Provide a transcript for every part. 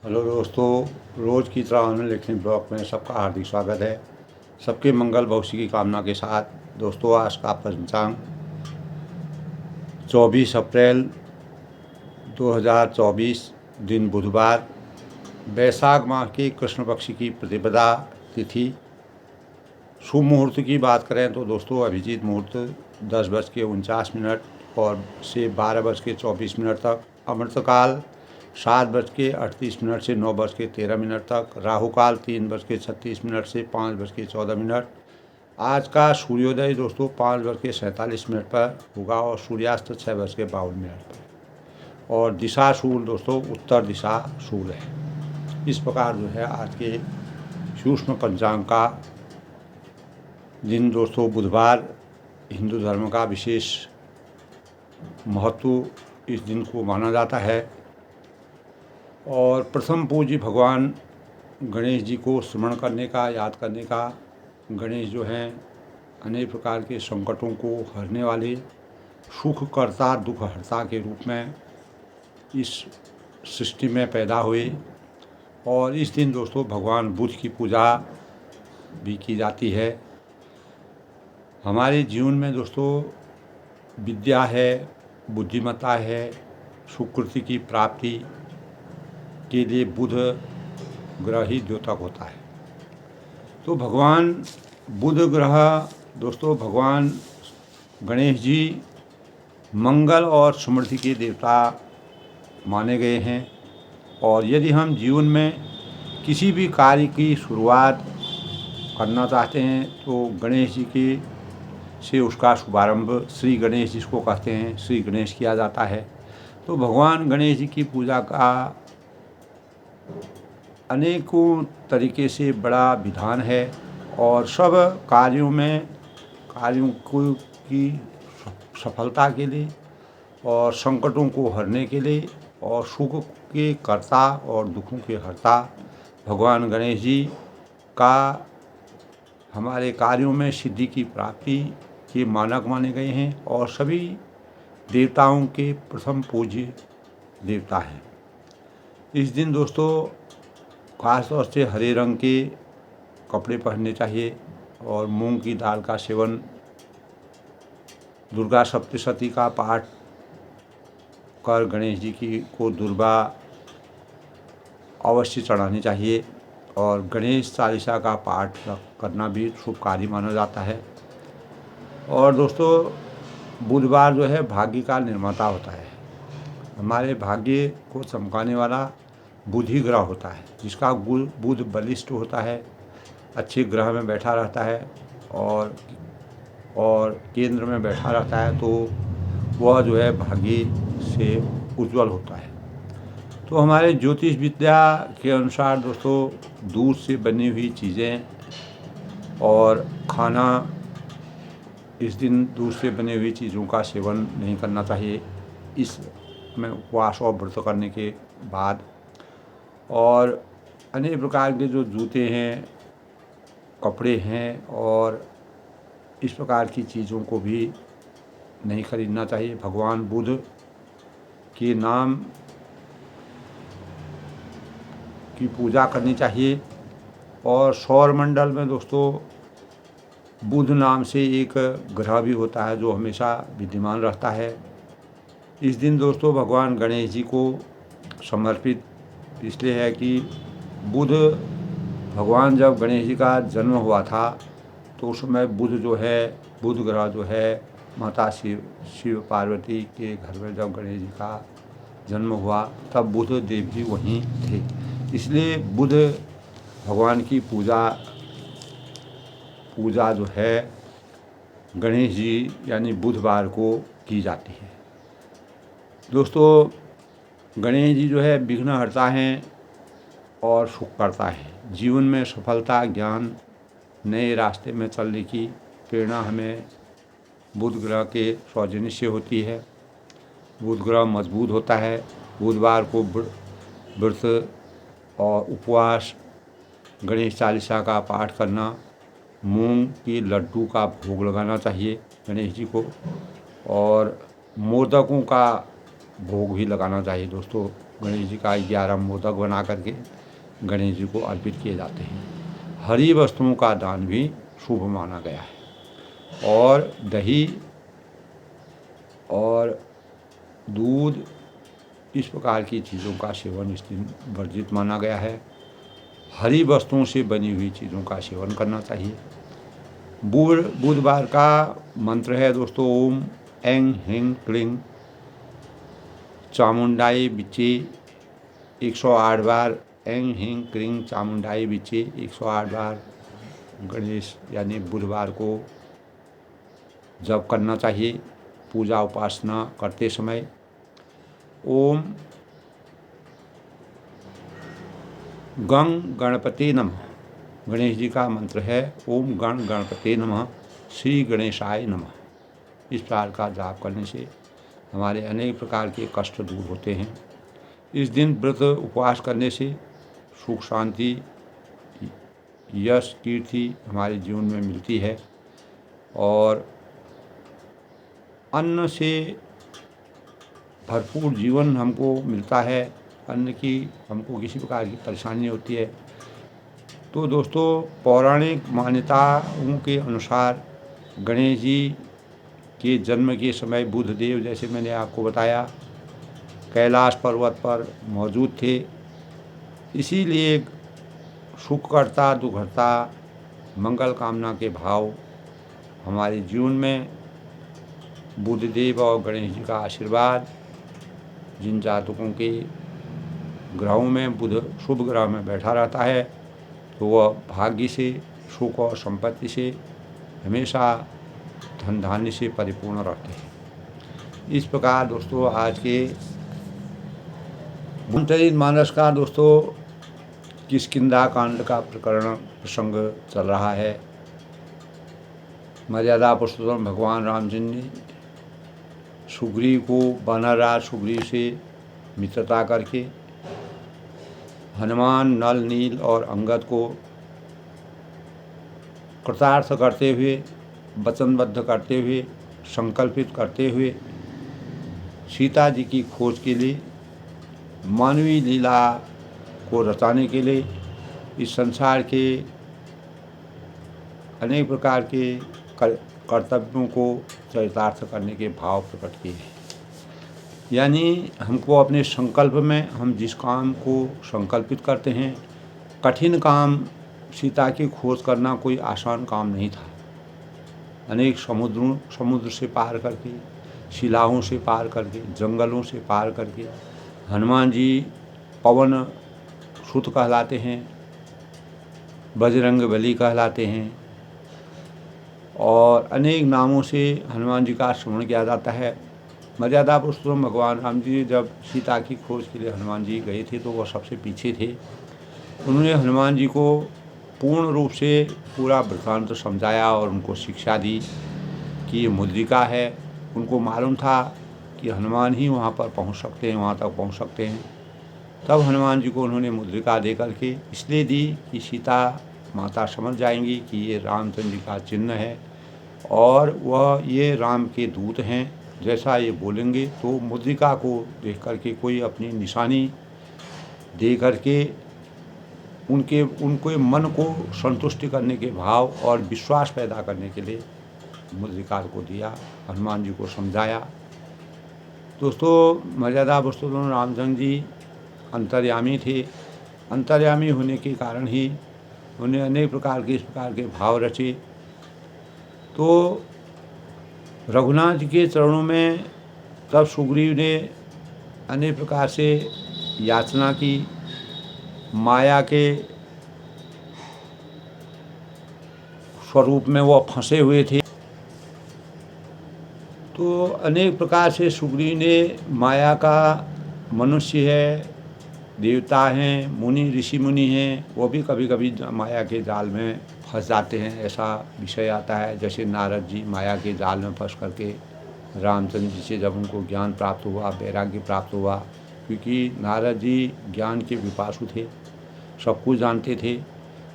Hello दोस्तों, रोज़ की तरह ऑनलाइन लिखने ब्लॉग में सबका हार्दिक स्वागत है। सबके मंगल भविष्य की कामना के साथ दोस्तों, आज का पंचांग 24 अप्रैल 2024 दिन बुधवार, वैशाख माह की कृष्ण पक्ष की प्रतिपदा तिथि। शुभ मुहूर्त की बात करें तो दोस्तों, अभिजीत मुहूर्त 10:49 और से 12:24 तक, अमृतकाल 7:38 से 9:13 तक, राहुकाल 3:36 से 5:14। आज का सूर्योदय दोस्तों 5:47 पर होगा और सूर्यास्त 6:52 पर, और दिशा शूल दोस्तों उत्तर दिशा शूल है। इस प्रकार जो है आज के सूक्ष्म पंचांग का दिन दोस्तों बुधवार हिंदू धर्म का विशेष महत्व इस दिन को माना जाता है। और प्रथम पूज्य भगवान गणेश जी को स्मरण करने का, याद करने का। गणेश जो हैं अनेक प्रकार के संकटों को हरने वाले, सुखकर्ता दुखहर्ता के रूप में इस सृष्टि में पैदा हुए। और इस दिन दोस्तों भगवान बुध की पूजा भी की जाती है। हमारे जीवन में दोस्तों विद्या है, बुद्धिमत्ता है, सुकृति की प्राप्ति के लिए बुध ग्रह ही द्योतक होता है। तो भगवान बुध ग्रह दोस्तों, भगवान गणेश जी मंगल और समृद्धि के देवता माने गए हैं। और यदि हम जीवन में किसी भी कार्य की शुरुआत करना चाहते हैं तो गणेश जी के से उसका शुभारंभ, श्री गणेश जिसको कहते हैं, श्री गणेश किया जाता है। तो भगवान गणेश जी की पूजा का अनेकों तरीके से बड़ा विधान है। और सब कार्यों को की सफलता के लिए और संकटों को हरने के लिए और सुख के कर्ता और दुखों के हरता भगवान गणेश जी का हमारे कार्यों में सिद्धि की प्राप्ति के मानक माने गए हैं और सभी देवताओं के प्रथम पूज्य देवता हैं। इस दिन दोस्तों खास तौर से हरे रंग के कपड़े पहनने चाहिए और मूंग की दाल का सेवन, दुर्गा सप्तशती का पाठ कर गणेश जी को दुर्गा अवश्य चढ़ानी चाहिए। और गणेश चालीसा का पाठ करना भी शुभ कार्य माना जाता है। और दोस्तों बुधवार जो है भाग्य का निर्माता होता है। हमारे भाग्य को चमकाने वाला बुध ही ग्रह होता है, जिसका बुध बलिष्ठ होता है, अच्छे ग्रह में बैठा रहता है और केंद्र में बैठा रहता है, तो वह जो है भाग्य से उज्जवल होता है। तो हमारे ज्योतिष विद्या के अनुसार दोस्तों दूध से बनी हुई चीज़ें और खाना, इस दिन दूध से बनी हुई चीज़ों का सेवन नहीं करना चाहिए इस में उपवास और व्रत करने के बाद। और अनेक प्रकार के जो जूते हैं, कपड़े हैं और इस प्रकार की चीज़ों को भी नहीं खरीदना चाहिए। भगवान बुध के नाम की पूजा करनी चाहिए। और सौरमंडल में दोस्तों बुध नाम से एक ग्रह भी होता है जो हमेशा विद्यमान रहता है। इस दिन दोस्तों भगवान गणेश जी को समर्पित इसलिए है कि बुध भगवान जब गणेश जी का जन्म हुआ था तो उस समय बुध ग्रह जो है माता शिव पार्वती के घर में जब गणेश जी का जन्म हुआ तब बुध देव जी वहीं थे। इसलिए बुध भगवान की पूजा जो है गणेश जी यानी बुधवार को की जाती है। दोस्तों गणेश जी जो है विघ्नहर्ता हैं और सुख करता है। जीवन में सफलता, ज्ञान, नए रास्ते में चलने की प्रेरणा हमें बुध ग्रह के सौजन्य से होती है। बुध ग्रह मजबूत होता है। बुधवार को व्रत और उपवास, गणेश चालीसा का पाठ करना, मूंग की लड्डू का भोग लगाना चाहिए गणेश जी को, और मोदकों का भोग भी लगाना चाहिए दोस्तों गणेश जी का 11 मोदक बना करके गणेश जी को अर्पित किए जाते हैं। हरी वस्तुओं का दान भी शुभ माना गया है और दही और दूध इस प्रकार की चीज़ों का सेवन इस दिन वर्जित माना गया है। हरी वस्तुओं से बनी हुई चीज़ों का सेवन करना चाहिए। बुधवार का मंत्र है दोस्तों ओम ऐं ह्रीं क्लीं चामुंडाई बिच्चे 108 बार, ऐं ह्रीं क्लीं चामुंडाई बिच्चे 108 बार गणेश यानी बुधवार को जप करना चाहिए पूजा उपासना करते समय। ओम गं गणपति नमः, गणेश जी का मंत्र है ओम गण गणपति नमः श्री गणेशाय नमः। इस प्रकार का जाप करने से हमारे अनेक प्रकार के कष्ट दूर होते हैं। इस दिन व्रत उपवास करने से सुख शांति यश कीर्ति हमारे जीवन में मिलती है और अन्न से भरपूर जीवन हमको मिलता है। अन्न की हमको किसी प्रकार की परेशानी नहीं होती है। तो दोस्तों पौराणिक मान्यताओं के अनुसार गणेश जी के जन्म के समय बुधदेव जैसे मैंने आपको बताया कैलाश पर्वत पर मौजूद थे। इसीलिए सुखकर्ता दुखहर्ता मंगल कामना के भाव हमारे जीवन में बुधदेव और गणेश जी का आशीर्वाद जिन जातकों के ग्रहों में बुध शुभ ग्रह में बैठा रहता है तो वह भाग्य से सुख और संपत्ति से हमेशा धन धान्य से परिपूर्ण रहते हैं। इस प्रकार दोस्तों आज के रामचरित मानस का दोस्तों किष्किंधा कांड का प्रसंग चल रहा है। मर्यादा पुरुषोत्तम भगवान रामचंद्र ने सुग्रीव को वानरराज सुग्रीव से मित्रता करके हनुमान नल नील और अंगद को कृतार्थ करते हुए वचनबद्ध करते हुए संकल्पित करते हुए सीता जी की खोज के लिए मानवीय लीला को रचाने के लिए इस संसार के अनेक प्रकार के कर्तव्यों को चरितार्थ करने के भाव प्रकट किए हैं। यानी हमको अपने संकल्प में हम जिस काम को संकल्पित करते हैं, कठिन काम सीता की खोज करना कोई आसान काम नहीं था। अनेक समुद्र से पार करके शिलाओं से पार करके जंगलों से पार करके हनुमान जी पवन सुत कहलाते हैं, बजरंग बली कहलाते हैं और अनेक नामों से हनुमान जी का स्मरण किया जाता है। मर्यादा पुरुषोत्तम भगवान राम जी जब सीता की खोज के लिए हनुमान जी गए थे तो वह सबसे पीछे थे। उन्होंने हनुमान जी को पूर्ण रूप से पूरा वृत्तांत समझाया और उनको शिक्षा दी कि ये मुद्रिका है। उनको मालूम था कि हनुमान ही वहाँ पर पहुँच सकते हैं, वहाँ तक पहुँच सकते हैं। तब हनुमान जी को उन्होंने मुद्रिका दे करके इसलिए दी कि सीता माता समझ जाएंगी कि ये रामचंद्र जी का चिन्ह है और वह ये राम के दूत हैं। जैसा ये बोलेंगे तो मुद्रिका को देख करके कोई अपनी निशानी दे करके उनके मन को संतुष्टि करने के भाव और विश्वास पैदा करने के लिए मुद्रिका को दिया, हनुमान जी को समझाया। दोस्तों मर्यादा पुरुषोत्तम रामचंद्र जी अंतर्यामी थे। अंतर्यामी होने के कारण ही उन्हें अनेक प्रकार के इस प्रकार के भाव रचे। तो रघुनाथ जी के चरणों में तब सुग्रीव ने अनेक प्रकार से याचना की। माया के स्वरूप में वो फंसे हुए थे। तो अनेक प्रकार से सुग्रीव ने माया का मनुष्य है, देवता हैं, मुनि ऋषि मुनि हैं, वो भी कभी कभी माया के जाल में फंस जाते हैं। ऐसा विषय आता है जैसे नारद जी माया के जाल में फंस करके रामचंद्र जी से जब उनको ज्ञान प्राप्त हुआ, वैराग्य प्राप्त हुआ, क्योंकि नारद जी ज्ञान के विपासु थे, सब कुछ जानते थे।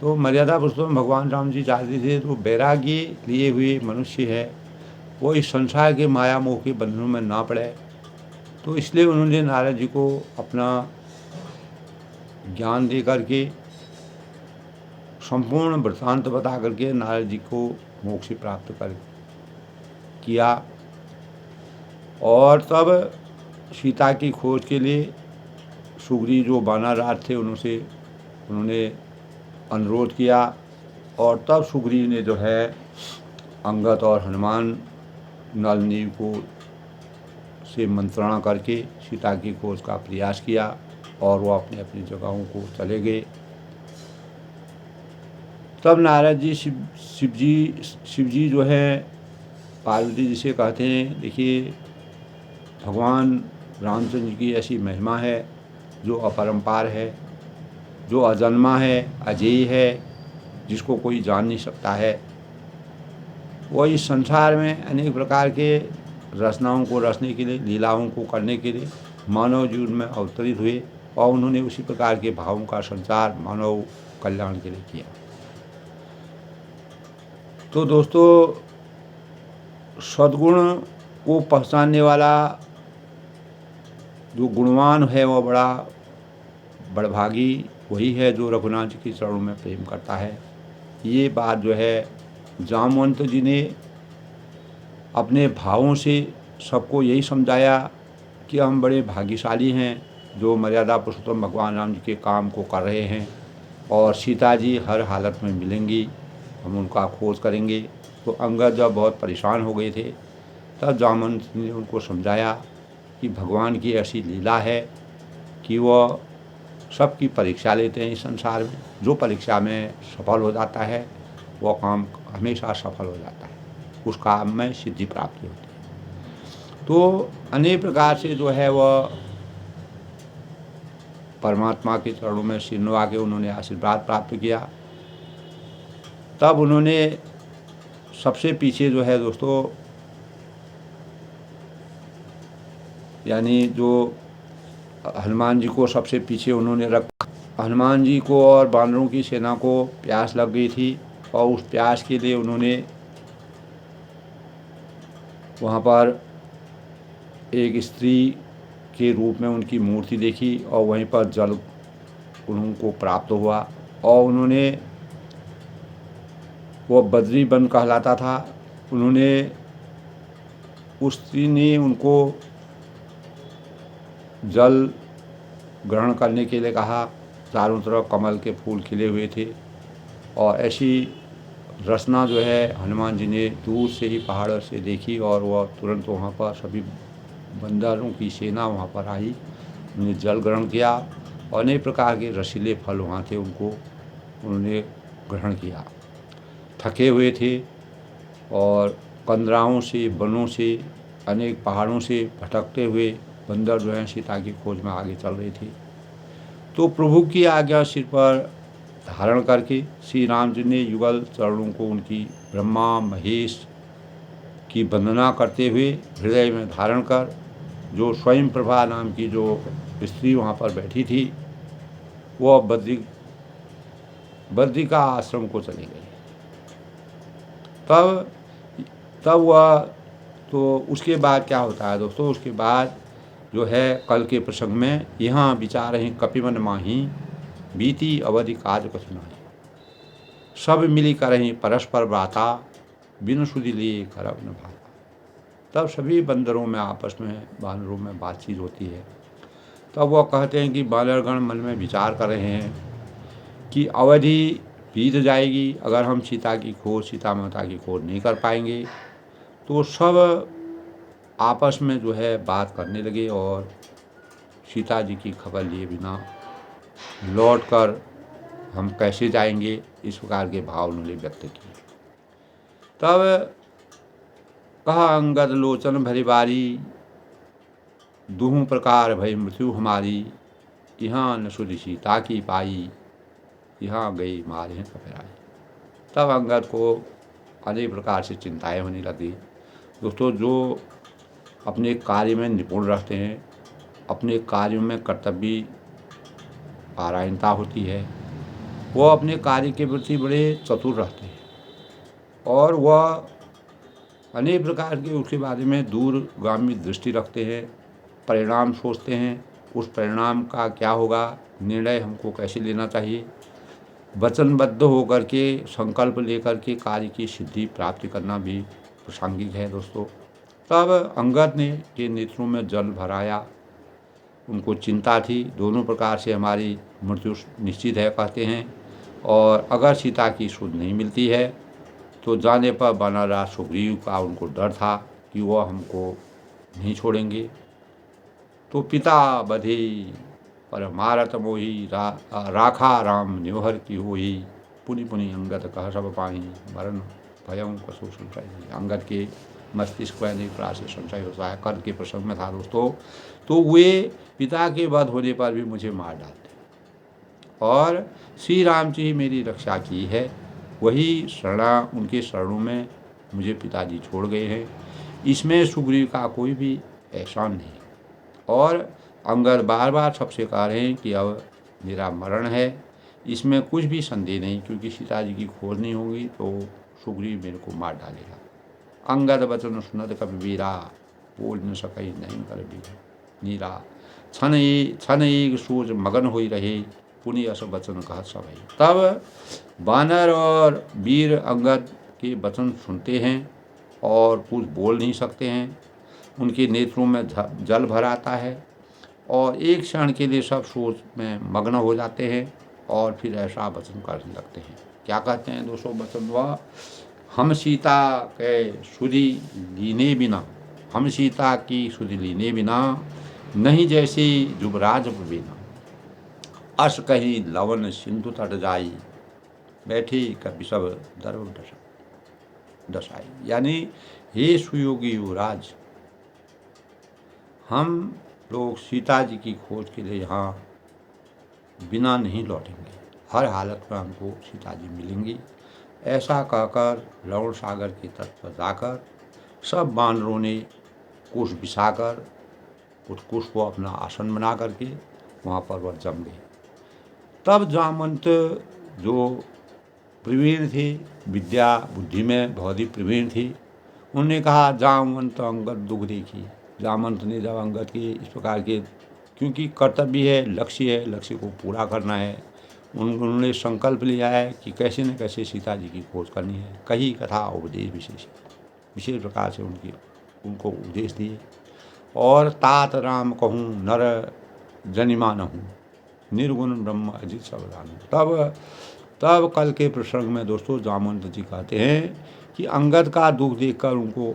तो मर्यादा पुरुषोत्तम भगवान राम जी चाहते थे तो वैराग्य लिए हुए मनुष्य है वो इस संसार के माया मोह के बंधनों में ना पड़े तो इसलिए उन्होंने नारद जी को अपना ज्ञान दे करके, संपूर्ण वृत्तांत बता करके नारद जी को मोक्ष प्राप्त कर किया। और तब सीता की खोज के लिए सुग्रीव जो वानरराज थे उन्होंने अनुरोध किया। और तब सुग्रीव ने जो है अंगद और हनुमान नल को से मंत्रणा करके सीता की खोज का प्रयास किया और वो अपनी अपनी जगहों को चले गए। तब नारद जी शिव जी जो है पार्वती जी से कहते हैं, देखिए भगवान रामचंद्र जी की ऐसी महिमा है जो अपरंपार है, जो अजन्मा है, अजेय है, जिसको कोई जान नहीं सकता है। वो इस संसार में अनेक प्रकार के रचनाओं को रचने के लिए, लीलाओं को करने के लिए मानव जीवन में अवतरित हुए और उन्होंने उसी प्रकार के भावों का संचार मानव कल्याण के लिए किया। तो दोस्तों, सद्गुण को पहचानने वाला जो गुणवान है वो बड़ा बड़भागी वही है जो रघुनाथ जी के चरणों में प्रेम करता है। ये बात जो है जामवंत जी ने अपने भावों से सबको यही समझाया कि हम बड़े भाग्यशाली हैं जो मर्यादा पुरुषोत्तम भगवान राम जी के काम को कर रहे हैं और सीता जी हर हालत में मिलेंगी, हम उनका खोज करेंगे। तो अंगद जब बहुत परेशान हो गए थे तब जामवंत ने उनको समझाया कि भगवान की ऐसी लीला है कि वह सबकी परीक्षा लेते हैं इस संसार में। जो परीक्षा में सफल हो जाता है वह काम हमेशा सफल हो जाता है, उस काम में सिद्धि प्राप्ति होती है। तो अनेक प्रकार से जो है वह परमात्मा के चरणों में सिर नवा के उन्होंने आशीर्वाद प्राप्त किया। तब उन्होंने सबसे पीछे जो है दोस्तों, यानी जो हनुमान जी को सबसे पीछे उन्होंने रखा। हनुमान जी को और वानरों की सेना को प्यास लग गई थी और उस प्यास के लिए उन्होंने वहाँ पर एक स्त्री के रूप में उनकी मूर्ति देखी और वहीं पर जल उनको प्राप्त हुआ और उन्होंने, वो बद्री वन कहलाता था, उन्होंने उस स्त्री ने उनको जल ग्रहण करने के लिए कहा। चारों तरफ कमल के फूल खिले हुए थे और ऐसी रचना जो है हनुमान जी ने दूर से ही पहाड़ से देखी और वह तुरंत वहाँ पर सभी बंदरों की सेना वहाँ पर आई, उन्होंने जल ग्रहण किया और अनेक प्रकार के रसीले फल वहाँ थे उनको उन्होंने ग्रहण किया। थके हुए थे और कंदराओं से, वनों से, अनेक पहाड़ों से भटकते हुए बंदर जो हैं सीता की खोज में आगे चल रहे थे। तो प्रभु की आज्ञा सिर पर धारण करके श्री राम जी ने युगल चरणों को उनकी ब्रह्मा महेश की वंदना करते हुए हृदय में धारण कर, जो स्वयं प्रभा नाम की जो स्त्री वहाँ पर बैठी थी वह बद्री का आश्रम को चली गई। तब वह, तो उसके बाद क्या होता है दोस्तों, उसके बाद जो है कल के प्रसंग में यहाँ विचार हैं कपिवन माही बीती अवधि काज कछु नाही, सब मिली करहीं परस्पर बाता बिनु सुधि लिए करब न भाता। तब सभी बंदरों में आपस में वानरों में बातचीत होती है। तब वह कहते हैं कि बानरगण मन में विचार कर रहे हैं कि अवधि बीत जाएगी अगर हम सीता की खोज, सीता माता की खोज नहीं कर पाएंगे। तो सब आपस में जो है बात करने लगे और सीता जी की खबर लिए बिना लौटकर हम कैसे जाएंगे, इस प्रकार के भाव उन्होंने व्यक्त किए। तब कहा अंगद लोचन भरी बारी, दुहु प्रकार भई मृत्यु हमारी, यहाँ न सुधि सीता की पाई, यहाँ गई मारे कपिराई। तब अंगद को अनेक प्रकार से चिंताएं होने लगी। दोस्तों, जो अपने कार्य में निपुण रहते हैं, अपने कार्यों में कर्तव्य पारायणता होती है, वो अपने कार्य के प्रति बड़े चतुर रहते हैं और वह अनेक प्रकार के उसके बारे में दूरगामी दृष्टि रखते हैं। परिणाम सोचते हैं, उस परिणाम का क्या होगा, निर्णय हमको कैसे लेना चाहिए, वचनबद्ध होकर के संकल्प लेकर के कार्य की सिद्धि प्राप्ति करना भी प्रासंगिक है दोस्तों। तब अंगद ने के नेत्रों में जल भराया, उनको चिंता थी, दोनों प्रकार से हमारी मृत्यु निश्चित है कहते हैं, और अगर सीता की सुध नहीं मिलती है तो जाने पर वानरराज सुग्रीव का उनको डर था कि वह हमको नहीं छोड़ेंगे। तो पिता बधे पर मारत मोही राखा राम न्योहर की होई, पुनि पुनि अंगद कह सब पाही मरण भयं कसो संशय। अंगद के मस्तिष्क में अनेक प्रकार से संशय होता है, कर्ण के प्रसंग में था दोस्तों। तो वे पिता के वध होने पर भी मुझे मार डालते, और श्री राम जी मेरी रक्षा की है, वही शरणा उनके शरणों में मुझे पिताजी छोड़ गए हैं, इसमें सुग्रीव का कोई भी एहसान नहीं। और अंगद बार बार सबसे कह रहे हैं कि अब मेरा मरण है, इसमें कुछ भी संदेह नहीं, क्योंकि सीता जी की खोज नहीं होगी तो सुग्रीव मेरे को मार डालेगा। अंगद वचन सुनत कबीरा, बोल न सके नहीं कर बीरा नीरा, छन एक सूझ मगन हो रहे, पुनि अस वचन कह सब। तब वानर और वीर अंगद के वचन सुनते हैं और कुछ बोल नहीं सकते हैं, उनके नेत्रों में जल भर आता है और एक क्षण के लिए सब सोच में मग्न हो जाते हैं और फिर ऐसा वचन करने लगते हैं। क्या कहते हैं दोस्तों वचन? वह हम सीता के सुधि लीने बिना, हम सीता की सुधि लीने बिना, नहीं जैसे युवराज बिना, अस कहीं लवन सिंधु तट जाई, बैठी कभी सब दर्व दशाई। यानी हे सुयोगी युवराज, हम लोग सीता जी की खोज के लिए यहाँ बिना नहीं लौटेंगे, हर हालत में हमको सीता जी मिलेंगी। ऐसा कहकर लवण सागर के तट पर जाकर सब वानरों ने कुश बिछाकर उस कुश को अपना आसन बना करके वहाँ पर वह जम गए। तब जामवंत जो प्रवीण थे, विद्या बुद्धि में बहुत ही प्रवीण थी, उन्होंने कहा जामवंत अंगद दुख देखी। जामवंत ने जब अंगद के इस प्रकार के, क्योंकि कर्तव्य है, लक्ष्य को पूरा करना है, उन्होंने संकल्प लिया है कि कैसे न कैसे सीता जी की खोज करनी है। कही कथा उपदेश विशेष प्रकार से उनको उपदेश दिए। और तात राम कहूँ नर जनिमा न हूँ, निर्गुण ब्रह्म अजित सब जानूं। तब कल के प्रसंग में दोस्तों जामवंत जी कहते हैं कि अंगद का दुख देखकर उनको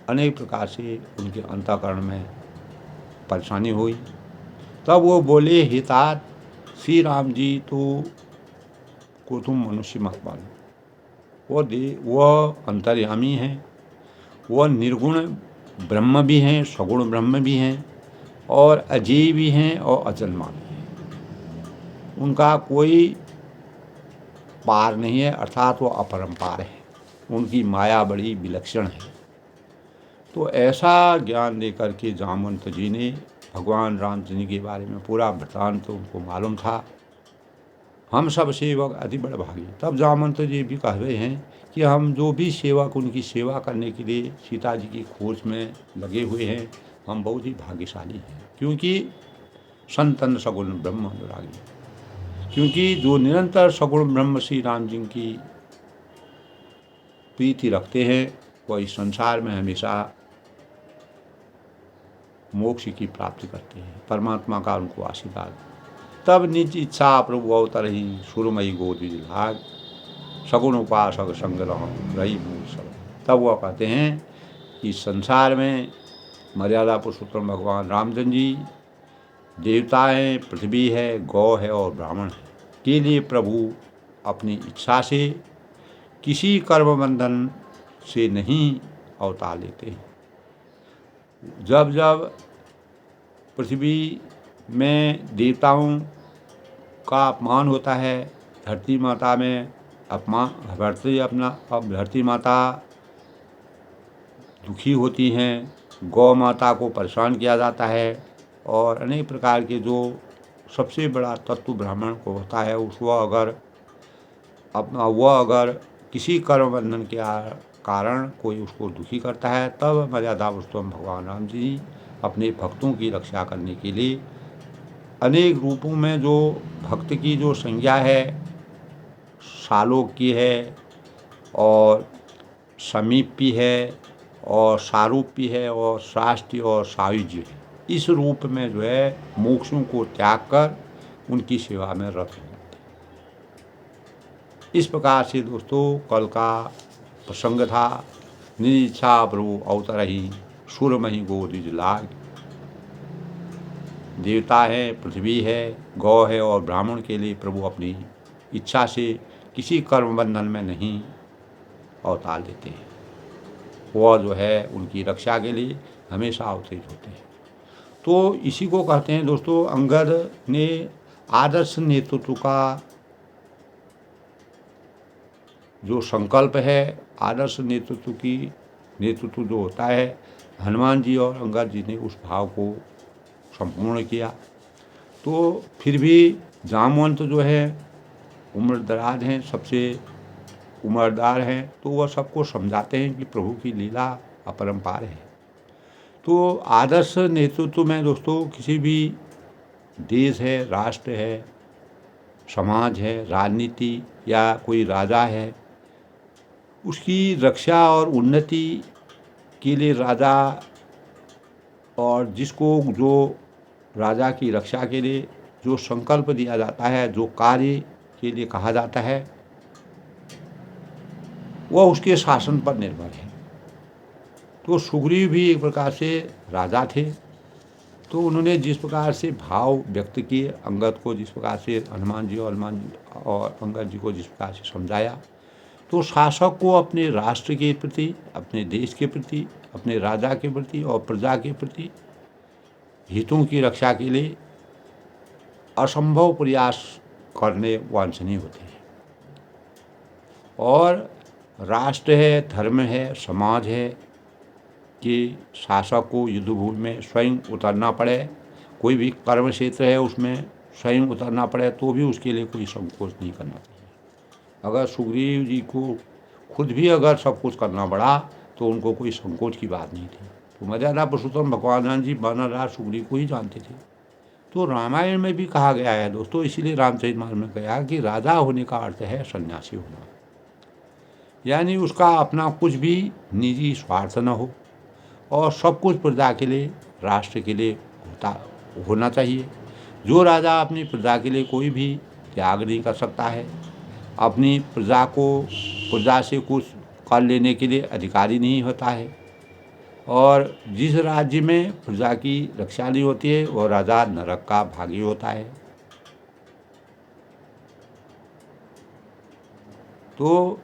अनेक प्रकार से उनके अंतःकरण में परेशानी हुई। तब वो बोले, हितात श्री राम जी को तुम मनुष्य मत मानो, वह अंतर्यामी हैं, वह निर्गुण ब्रह्म भी हैं, सगुण ब्रह्म भी हैं, और अजेय भी हैं और अजन्मा भी हैं। उनका कोई पार नहीं है, अर्थात वो अपरंपार है, उनकी माया बड़ी विलक्षण है। तो ऐसा ज्ञान देकर के जामवंत जी ने भगवान रामचंद्र के बारे में पूरा वृत्तांत तो उनको मालूम था। हम सब सेवक अति बड़ भागी। तब जामवंत जी भी कह रहे हैं कि हम जो भी सेवक उनकी सेवा करने के लिए सीता जी की खोज में लगे हुए हैं, हम बहुत ही भाग्यशाली हैं, क्योंकि संतन सगुण ब्रह्म अनुरागी, क्योंकि जो निरंतर सगुण ब्रह्म श्री राम जी की प्रीति रखते हैं वह इस संसार में हमेशा मोक्ष की प्राप्ति करते हैं, परमात्मा का उनको आशीर्वाद। तब निज इच्छा प्रभु अवतरहि, सुरमयी गोदी लाग, सगुण उपासक संग रही मूल सब। तब वह कहते हैं कि संसार में मर्यादा पुरुषोत्तम भगवान रामचंद्र जी देवता हैं, पृथ्वी है, गौ है और ब्राह्मण है, के लिए प्रभु अपनी इच्छा से किसी कर्म बंधन से नहीं अवतार लेते हैं। जब जब पृथ्वी में देवताओं का अपमान होता है, धरती माता में धरती माता दुखी होती हैं, गौ माता को परेशान किया जाता है, और अनेक प्रकार के जो सबसे बड़ा तत्व ब्राह्मण को होता है, वह अगर किसी कर्म बंधन के कारण कोई उसको दुखी करता है, तब मर्यादा पुरुषोत्तम भगवान राम जी अपने भक्तों की रक्षा करने के लिए अनेक रूपों में जो भक्त की जो संज्ञा है, सालोक्य है और समीप्य है और सारूप्य है और शास्त्रीय और सायुज्य है, इस रूप में जो है मोक्षों को त्याग कर उनकी सेवा में रत हो जाते हैं। इस प्रकार से दोस्तों कल का प्रसंग था। निच्छा प्रभु अवतरही सुरमही गोदिज लाग। देवता है, पृथ्वी है, गौ है और ब्राह्मण के लिए प्रभु अपनी इच्छा से किसी कर्म बंधन में नहीं अवतार लेते हैं। वह जो है उनकी रक्षा के लिए हमेशा अवतरित होते हैं। तो इसी को कहते हैं दोस्तों, अंगद ने आदर्श नेतृत्व का जो संकल्प है, आदर्श नेतृत्व जो होता है, हनुमान जी और अंगद जी ने उस भाव को संपूर्ण किया। तो फिर भी जामवंत जो है उम्रदराज हैं, सबसे उम्रदार हैं, तो वह सबको समझाते हैं कि प्रभु की लीला अपरंपार है। तो आदर्श नेतृत्व में दोस्तों किसी भी देश है, राष्ट्र है, समाज है, राजनीति या कोई राजा है, उसकी रक्षा और उन्नति के लिए राजा और जिसको जो राजा की रक्षा के लिए जो संकल्प दिया जाता है, जो कार्य के लिए कहा जाता है, वह उसके शासन पर निर्भर है। तो सुग्रीव भी एक प्रकार से राजा थे, तो उन्होंने जिस प्रकार से भाव व्यक्त किए अंगद को, जिस प्रकार से हनुमान जी और अंगद जी को जिस प्रकार से समझाया, तो शासक को अपने राष्ट्र के प्रति, अपने देश के प्रति, अपने राजा के प्रति और प्रजा के प्रति हितों की रक्षा के लिए असंभव प्रयास करने वांछनीय होते हैं। और राष्ट्र है, धर्म है, समाज है कि शासक को युद्धभूमि में स्वयं उतरना पड़े, कोई भी कर्म क्षेत्र है उसमें स्वयं उतरना पड़े, तो भी उसके लिए कोई संकोच नहीं करना चाहिए। अगर सुग्रीव जी को खुद भी अगर सब कुछ करना पड़ा तो उनको कोई संकोच की बात नहीं थी। तो मर्यादा पुरुषोत्तम भगवान राम जी वानरराज सुग्रीव को ही जानते थे। तो रामायण में भी कहा गया है दोस्तों, इसीलिए रामचरितमानस में कहा कि राजा होने का अर्थ है सन्यासी होना, यानी उसका अपना कुछ भी निजी स्वार्थ न हो और सब कुछ प्रजा के लिए, राष्ट्र के लिए होना चाहिए। जो राजा अपनी प्रजा के लिए कोई भी त्याग नहीं कर सकता है, अपनी प्रजा से कुछ कर लेने के लिए अधिकारी नहीं होता है, और जिस राज्य में प्रजा की रक्षा नहीं होती है वह राजा नरक का भागी होता है। तो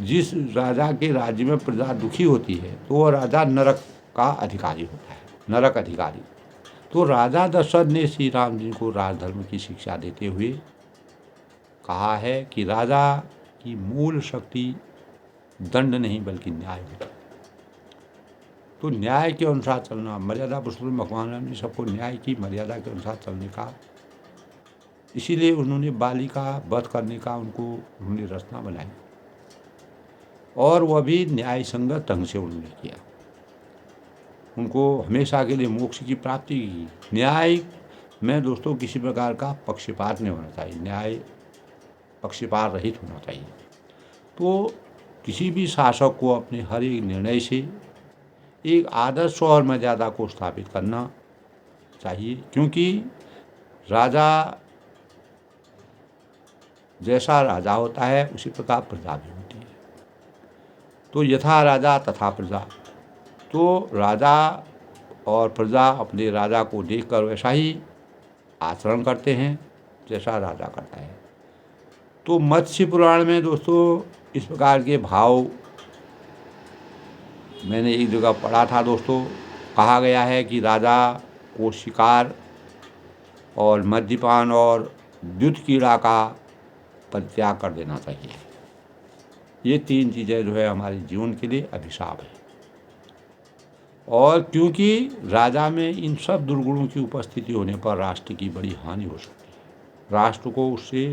जिस राजा के राज्य में प्रजा दुखी होती है तो वह राजा नरक का अधिकारी होता है, नरक अधिकारी। तो राजा दशरथ ने श्री राम जी को राजधर्म की शिक्षा देते हुए कहा है कि राजा की मूल शक्ति दंड नहीं बल्कि न्याय होता है। तो न्याय के अनुसार चलना, मर्यादा पुरुषोत्तम भगवान राम ने सबको न्याय की मर्यादा के अनुसार चलने का, इसीलिए उन्होंने बाली का वध करने का उन्होंने रचना बनाई, और वह भी न्याय संगत ढंग से उन्होंने किया। उनको हमेशा के लिए मोक्ष की प्राप्ति की। न्याय में दोस्तों किसी प्रकार का पक्षपात नहीं होना चाहिए, न्याय पक्षपात रहित होना चाहिए। तो किसी भी शासक को अपने हर एक निर्णय से एक आदर्श और मर्यादा को स्थापित करना चाहिए, क्योंकि राजा जैसा राजा होता है उसी प्रकार प्रजा भी होती है। तो यथा राजा तथा प्रजा, तो राजा और प्रजा अपने राजा को देखकर वैसा ही आचरण करते हैं जैसा राजा करता है। तो मत्स्य पुराण में दोस्तों इस प्रकार के भाव मैंने एक जगह पढ़ा था दोस्तों, कहा गया है कि राजा को शिकार और मद्यपान और द्युत कीड़ा का परित्याग कर देना चाहिए। ये तीन चीज़ें जो है हमारे जीवन के लिए अभिशाप है, और क्योंकि राजा में इन सब दुर्गुणों की उपस्थिति होने पर राष्ट्र की बड़ी हानि हो सकती है, राष्ट्र को उससे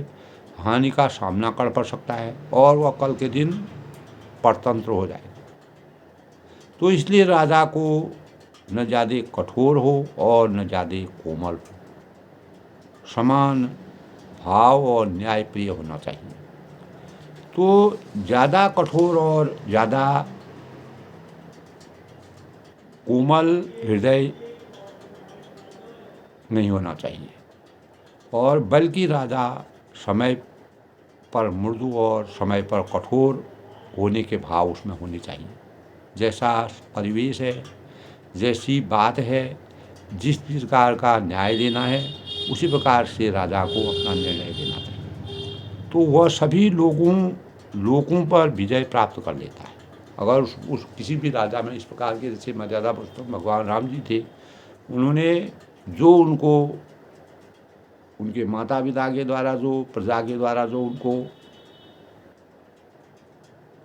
हानि का सामना कर पड़ सकता है और वह कल के दिन परतंत्र हो जाएगा। तो इसलिए राजा को न ज़्यादा कठोर हो और न ज़्यादा कोमल हो, समान भाव और न्यायप्रिय होना चाहिए। तो ज़्यादा कठोर और ज़्यादा कोमल हृदय नहीं होना चाहिए, और बल्कि राजा समय पर मृदु और समय पर कठोर होने के भाव उसमें होने चाहिए। जैसा परिवेश है, जैसी बात है, जिस प्रकार का न्याय देना है, उसी प्रकार से राजा को अपना निर्णय देना चाहिए। तो वह सभी लोगों पर विजय प्राप्त कर लेता है। अगर उस किसी भी राजा में इस प्रकार के, जैसे मर्यादा पुरुषोत्तम भगवान राम जी थे, उन्होंने जो उनको उनके माता पिता के द्वारा, जो प्रजा के द्वारा जो उनको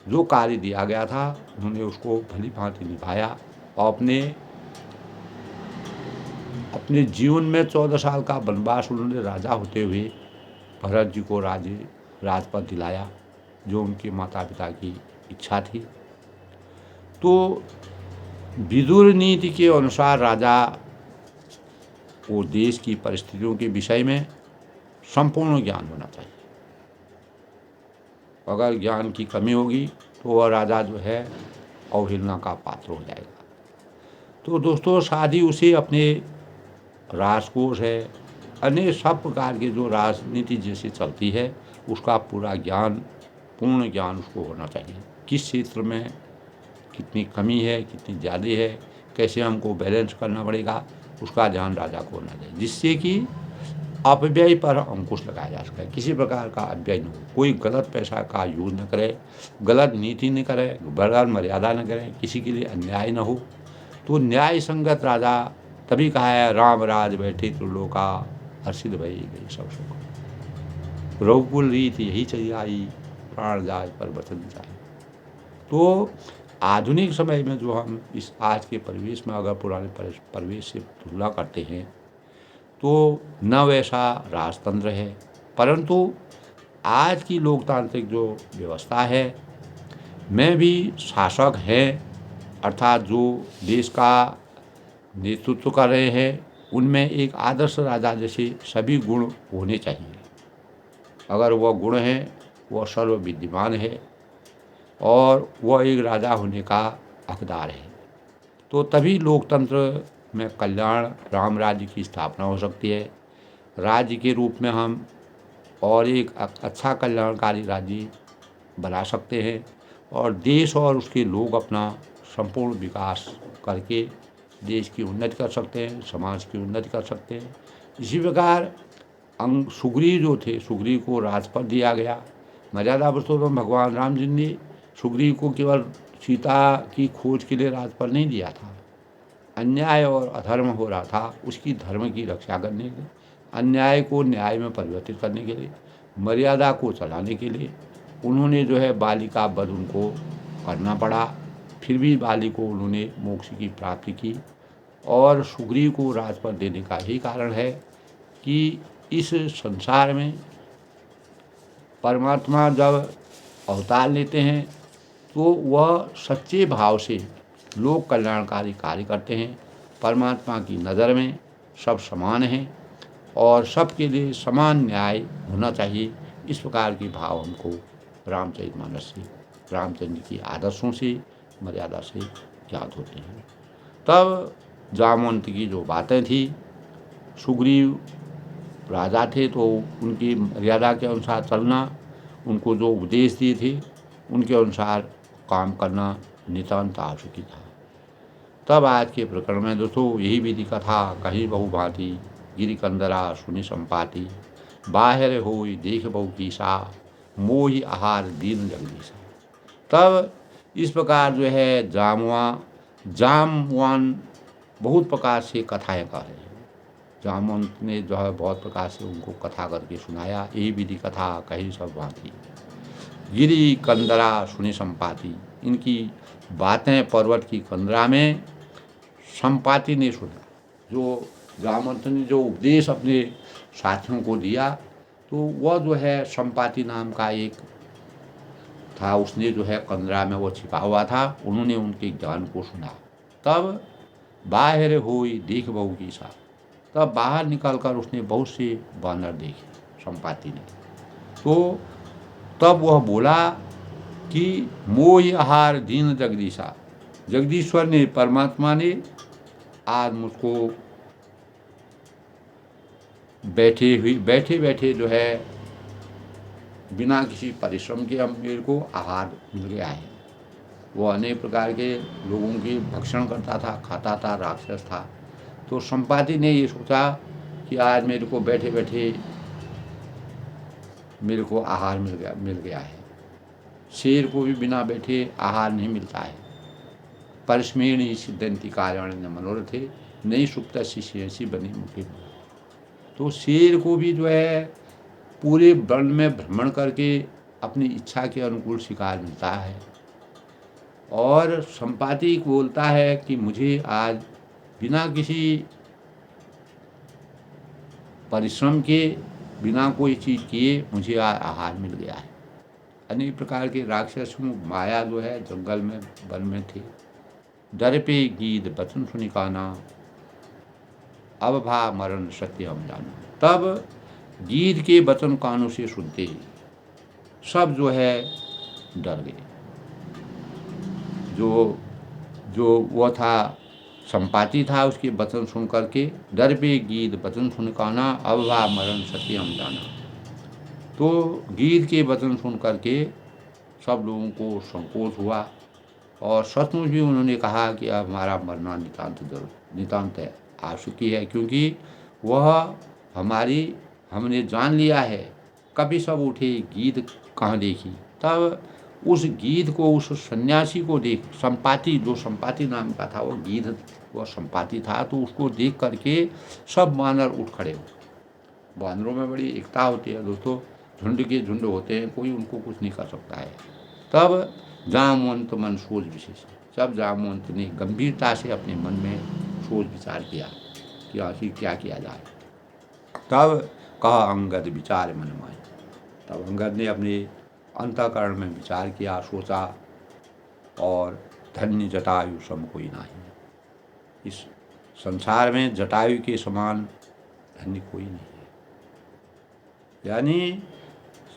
जो कार्य दिया गया था, उन्होंने उसको भली भांति निभाया और अपने जीवन में 14 साल का वनवास उन्होंने राजा होते हुए भरत जी को राजपद दिलाया, जो उनके माता पिता की इच्छा थी। तो विदुर नीति के अनुसार राजा को देश की परिस्थितियों के विषय में संपूर्ण ज्ञान होना चाहिए। अगर ज्ञान की कमी होगी तो वह राजा जो है अवहेलना का पात्र हो जाएगा। तो दोस्तों, साथ ही उसे अपने राजकोष है, अन्य सब प्रकार के जो राजनीति जैसे चलती है, उसका पूर्ण ज्ञान उसको होना चाहिए। किस क्षेत्र में कितनी कमी है, कितनी ज़्यादा है, कैसे हमको बैलेंस करना पड़ेगा, उसका ध्यान राजा को होना चाहिए, जिससे कि अपव्यय पर अंकुश लगाया जा सके। किसी प्रकार का अपव्यय न हो, कोई गलत पैसा का यूज न करे, गलत नीति न करे, गलत मर्यादा न करे, किसी के लिए अन्याय न हो। तो न्याय संगत राजा, तभी कहा है, राम राज बैठे त्रिलोका, हर्षित भई गई सब सुख, रघुकुल रीत यही चली आई, प्राण जाय पर वचन जाय। तो आधुनिक समय में जो हम इस आज के परिवेश में अगर पुराने परिवेश से तुलना करते हैं, तो न वैसा राजतंत्र है, परंतु आज की लोकतांत्रिक जो व्यवस्था है में भी शासक हैं, अर्थात जो देश का नेतृत्व कर रहे हैं, उनमें एक आदर्श राजा जैसे सभी गुण होने चाहिए। अगर वह गुण हैं, वह सर्वविद्यमान है और वह एक राजा होने का हकदार है, तो तभी लोकतंत्र में कल्याण, राम राज्य की स्थापना हो सकती है। राज्य के रूप में हम और एक अच्छा कल्याणकारी राज्य बना सकते हैं, और देश और उसके लोग अपना संपूर्ण विकास करके देश की उन्नति कर सकते हैं, समाज की उन्नति कर सकते हैं। इसी प्रकार सुग्रीव जो थे, सुग्रीव को राजपद दिया गया। मर्यादा पुरुषोत्तम भगवान राम जी ने सुग्रीव को केवल सीता की खोज के लिए राजपद नहीं दिया था। अन्याय और अधर्म हो रहा था, उसकी धर्म की रक्षा करने के लिए, अन्याय को न्याय में परिवर्तित करने के लिए, मर्यादा को चलाने के लिए उन्होंने जो है बाली का वध उनको करना पड़ा। फिर भी बाली को उन्होंने मोक्ष की प्राप्ति की, और सुग्रीव को राजपद देने का ही कारण है कि इस संसार में परमात्मा जब अवतार लेते हैं, तो वह सच्चे भाव से लोक कल्याणकारी कार्य करते हैं। परमात्मा की नज़र में सब समान हैं और सबके लिए समान न्याय होना चाहिए। इस प्रकार के भाव हमको रामचरितमानस से, रामचंद्र की आदर्शों से, मर्यादा से ज्ञात होते हैं। तब जामवंत की जो बातें थी, सुग्रीव राजा थे तो उनकी मर्यादा के अनुसार चलना, उनको जो उपदेश दिए थे उनके अनुसार काम करना नितांत आवश्यक था। तब आज के प्रकरण में दोस्तों यही विधि कथा कहीं बहु भांति, गिरि कंदरा सुनि संपाति, बाहर होई देख बहु कीसा, मोहि आहार दीन जगदीशा। तब इस प्रकार जो है जामवान बहुत प्रकार से कथाएँ कर रहे हैं। जामवंत ने जो है बहुत प्रकार से उनको कथा करके सुनाया। यही विधि कथा कहीं सब भांति, गिरि कंदरा सुनि संपाति, इनकी बातें पर्वत की कंदरा में संपाति ने सुना। जो जामवंत ने जो उपदेश अपने साथियों को दिया, तो वह जो है संपाति नाम का एक था, उसने जो है कंदरा में वो छिपा हुआ था, उन्होंने उनके ज्ञान को सुना। तब बाहर होई देख बहू की सा। तब बाहर निकलकर उसने बहुत से बानर देखे संपाति ने। तो तब वह बोला कि मोह आहार दीन जगदीशा, जगदीश्वर ने, परमात्मा ने आज मुझको बैठे बैठे जो है बिना किसी परिश्रम के अब मेरे को आहार मिल गया है। वो अनेक प्रकार के लोगों की भक्षण करता था, खाता था, राक्षस था। तो संपाति ने ये सोचा कि आज मेरे को बैठे बैठे मेरे को आहार मिल गया है। शेर को भी बिना बैठे आहार नहीं मिलता है। परस्मेण ही सिद्धंति कार्याण न मनोरथे, नहीं सुप्त शिष्य बनी मुखी। तो शेर को भी जो है पूरे वन में भ्रमण करके अपनी इच्छा के अनुकूल शिकार मिलता है। और संपाति बोलता है कि मुझे आज बिना किसी परिश्रम के, बिना कोई चीज़ किए मुझे आहार मिल गया है। अनेक प्रकार के राक्षसों माया जो है जंगल में वन में थे। डर पे गीत बचन सुनि काना, अब भा मरण सत्य हम जाना। तब गीत के वचन कानों से सुनते ही सब जो है डर गए। जो जो वह था संपाति था, उसके वचन सुन करके डर पे गीत वचन सुन काना, अब भा मरण सत्य हम जाना। तो गीत के वचन सुन करके सब लोगों को संकोच हुआ और सचमुच भी उन्होंने कहा कि अब हमारा मरना नितांत है आ चुकी है, क्योंकि वह हमने जान लिया है। कभी सब उठे गीत कहाँ देखी। तब उस गीत को, उस सन्यासी को देख, संपाति, जो संपाति नाम का था, वो गीत, वह संपाति था, तो उसको देख करके सब वानर उठ खड़े हो। वानरों में बड़ी एकता होती है दोस्तों, झुंड के झुंड होते हैं, कोई उनको कुछ नहीं कर सकता है। तब जामवंत मन सोच विशेष, जब जामवंत ने गंभीरता से अपने मन में सोच विचार किया कि आखिर क्या किया जाए। तब कहा अंगद विचार मन माय। तब अंगद ने अपने अंतःकरण में विचार किया, सोचा, और धन्य जटायु सम कोई नहीं। इस संसार में जटायु के समान धन्य कोई नहीं है। यानी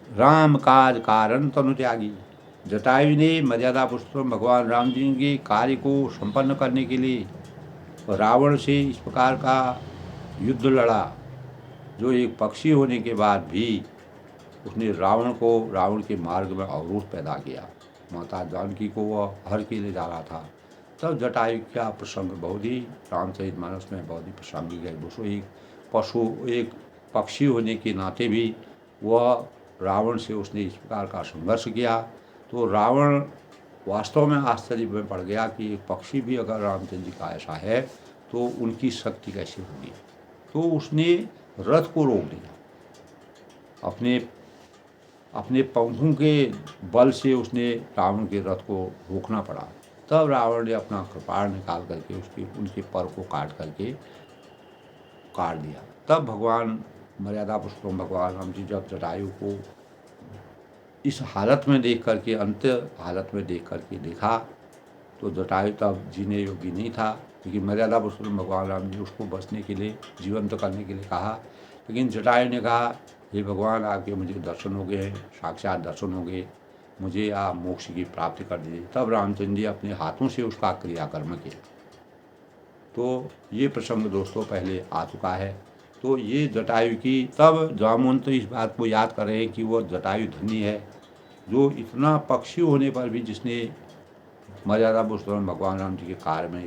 राम काज कारण तनु त्यागी। जटायु ने मर्यादा पुरुषोत्तम भगवान राम जी के कार्य को संपन्न करने के लिए रावण से इस प्रकार का युद्ध लड़ा, जो एक पक्षी होने के बाद भी उसने रावण के मार्ग में अवरोध पैदा किया। माता जानकी को वह हर के ले जा रहा था। तब जटायु का प्रसंग बहुत ही रामचरितमानस में बहुत ही प्रासंगिक है। दोस्तों एक पक्षी होने के नाते भी वह रावण से उसने इस प्रकार का संघर्ष किया। तो रावण वास्तव में आश्चर्य में पड़ गया कि एक पक्षी भी अगर रामचंद्र जी का ऐसा है तो उनकी शक्ति कैसे होगी। तो उसने रथ को रोक दिया, अपने पंखों के बल से उसने रावण के रथ को रोकना पड़ा। तब रावण ने अपना कृपाण निकाल करके उनके पर को काट दिया। तब भगवान मर्यादा पुरुषोत्तम भगवान राम जी जब जटायु को इस हालत में देख करके, अंत हालत में देख करके देखा, तो जटायु तब जीने योग्य नहीं था, क्योंकि मर्यादा पुरुषोत्तम भगवान राम जी उसको बचने के लिए, जीवंत करने के लिए कहा। लेकिन जटायु ने कहा, हे भगवान, आपके मुझे दर्शन हो गए, साक्षात दर्शन हो गए, मुझे आप मोक्ष की प्राप्ति कर दीजिए। तब रामचंद्र जी अपने हाथों से उसका क्रियाकर्म किया। तो ये प्रसंग दोस्तों पहले आ चुका है। तो ये जटायु की, तब जामवंत इस बात को याद कर रहे हैं कि वो जटायु धन्य है, जो इतना पक्षी होने पर भी जिसने मर्यादा पुरुषोत्तम भगवान राम जी के कार्य में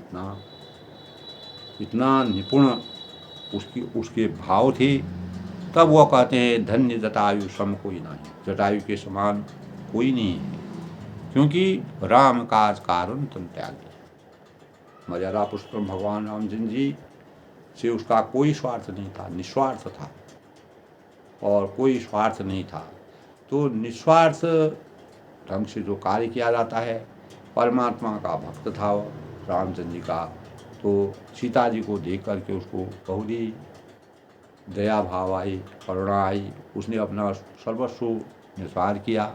इतना निपुण उसके भाव थे। तब वह कहते हैं धन्य जटायु सम कोई नहीं, जटायु के समान कोई नहीं है, क्योंकि राम काज कारण तन त्यागी। मर्यादा पुरुषोत्तम भगवान रामचंद्र जी से उसका कोई स्वार्थ नहीं था, निस्वार्थ था, और कोई स्वार्थ नहीं था। तो निस्वार्थ ढंग से जो कार्य किया जाता है, परमात्मा का भक्त था रामचंद्र जी का। तो सीता जी को देख करके उसको बहुत ही दया भाव आई, करुणा आई, उसने अपना सर्वस्व निस्वार किया।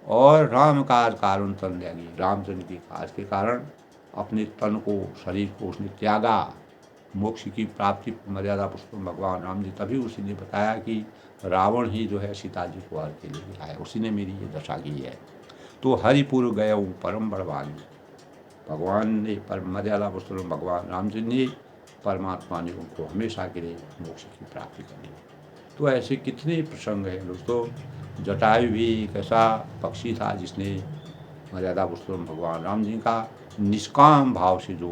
और राम काज कारण तन त्यागी, रामचंद्र के काज के कारण अपने तन को, शरीर को उसने त्यागा मोक्ष की प्राप्ति मर्यादा पुरुषोत्तम भगवान राम जी। तभी उसी ने बताया कि रावण ही जो है सीता जी को हर के लिए आया, उसी ने मेरी ये दशा की है। तो हरिपुर गया परम बड़वानी, भगवान ने पर मर्यादा पुरुषोत्तम भगवान राम जी ने, परमात्मा ने उनको हमेशा के लिए मोक्ष की प्राप्ति करनी। तो ऐसे कितने प्रसंग हैं दोस्तों। जटायु भी एक ऐसा पक्षी था जिसने मर्यादा पुरुषोत्तम भगवान राम जी का निष्काम भाव से जो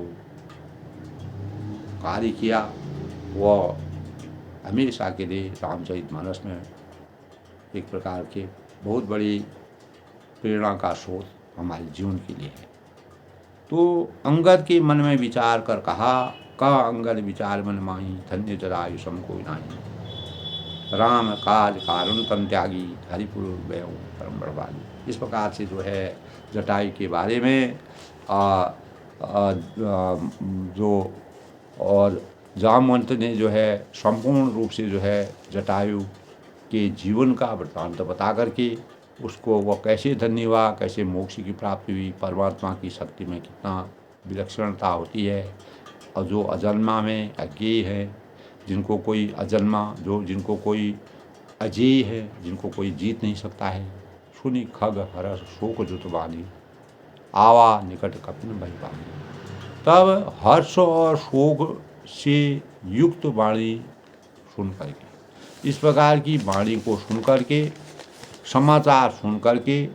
कार्य किया, वह हमेशा के लिए रामचरितमानस में एक प्रकार के बहुत बड़ी प्रेरणा का स्रोत हमारे जीवन के लिए है। तो अंगद के मन में विचार कर कहा, का अंगद विचार मन माही, धन्य जटायु सम कोई नाही, राम काज कारण तन त्यागी, हरिपुर गयो परम बड़वानी। इस प्रकार से जो है जटायु के बारे में जो और जामवंत ने जो है संपूर्ण रूप से जो है जटायु के जीवन का वृत्तांत बता करके उसको वह कैसे धन्य हुआ, कैसे मोक्ष की प्राप्ति हुई, परमात्मा की शक्ति में कितना विलक्षणता होती है। और जो अजन्मा में अज्ञेय है, जिनको कोई अजन्मा, जिनको कोई अजेय है, जिनको कोई जीत नहीं सकता है। सुनी खग हरस शोक जुतवानी, आवा निकट कपिन भई पानी। तब हर्ष और शोक से युक्त वाणी सुन करके, इस प्रकार की वाणी को सुन करके, समाचार सुन करके,